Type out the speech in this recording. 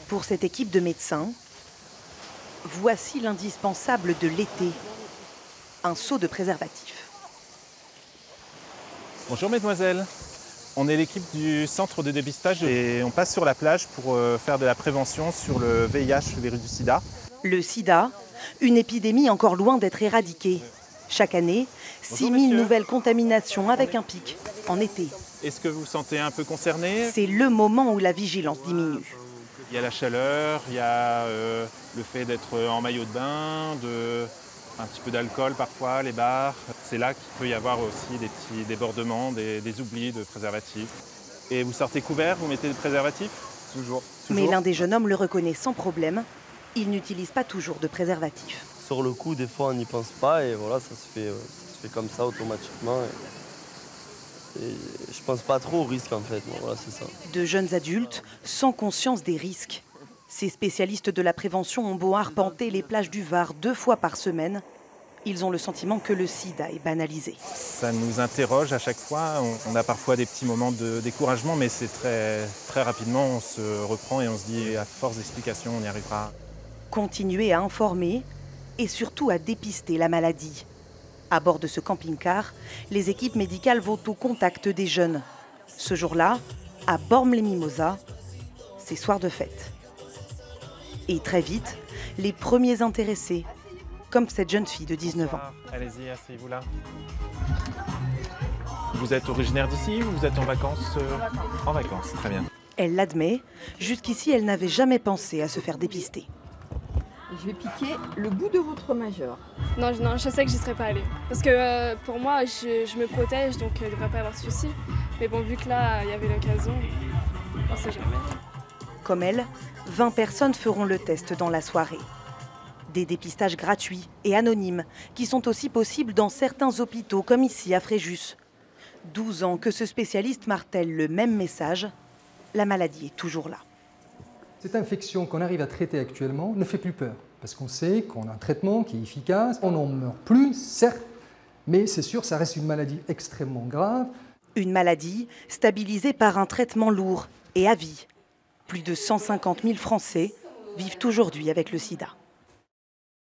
Pour cette équipe de médecins, voici l'indispensable de l'été, un seau de préservatif. Bonjour mesdemoiselles, on est l'équipe du centre de dépistage et on passe sur la plage pour faire de la prévention sur le VIH, le virus du sida. Le sida, une épidémie encore loin d'être éradiquée. Chaque année, 6 000 nouvelles contaminations avec un pic en été. Est-ce que vous vous sentez un peu concerné? C'est le moment où la vigilance diminue. Il y a la chaleur, il y a le fait d'être en maillot de bain, un petit peu d'alcool parfois, les bars. C'est là qu'il peut y avoir aussi des petits débordements, des oublis de préservatifs. Et vous sortez couvert, vous mettez des préservatifs? Toujours. Mais l'un des jeunes hommes le reconnaît sans problème. Il n'utilise pas toujours de préservatif. Sur le coup, des fois, on n'y pense pas et voilà, ça se fait comme ça automatiquement. Et je pense pas trop au risque en fait, voilà, c'est ça. De jeunes adultes sans conscience des risques. Ces spécialistes de la prévention ont beau arpenter les plages du Var 2 fois par semaine. Ils ont le sentiment que le sida est banalisé. Ça nous interroge à chaque fois. On a parfois des petits moments de découragement, mais c'est très rapidement, on se reprend et on se dit à force d'explications, on y arrivera. Continuer à informer et surtout à dépister la maladie. À bord de ce camping-car, les équipes médicales vont au contact des jeunes. Ce jour-là, à Bormes-les-Mimosas, c'est soir de fête. Et très vite, les premiers intéressés, comme cette jeune fille de 19 ans. Allez-y, asseyez-vous là. Vous êtes originaire d'ici ou vous êtes en vacances? En vacances, très bien. Elle l'admet, jusqu'ici elle n'avait jamais pensé à se faire dépister. Je vais piquer le bout de votre majeur. Non, je sais que j'y serais pas allée. Parce que pour moi, je me protège, donc il ne devrait pas y avoir de soucis. Mais bon, vu que là, il y avait l'occasion, on ne sait jamais. Comme elle, 20 personnes feront le test dans la soirée. Des dépistages gratuits et anonymes qui sont aussi possibles dans certains hôpitaux, comme ici à Fréjus. 12 ans que ce spécialiste martèle le même message, la maladie est toujours là. Cette infection qu'on arrive à traiter actuellement ne fait plus peur, parce qu'on sait qu'on a un traitement qui est efficace, on n'en meurt plus, certes, mais c'est sûr, ça reste une maladie extrêmement grave. Une maladie stabilisée par un traitement lourd et à vie. Plus de 150 000 Français vivent aujourd'hui avec le sida.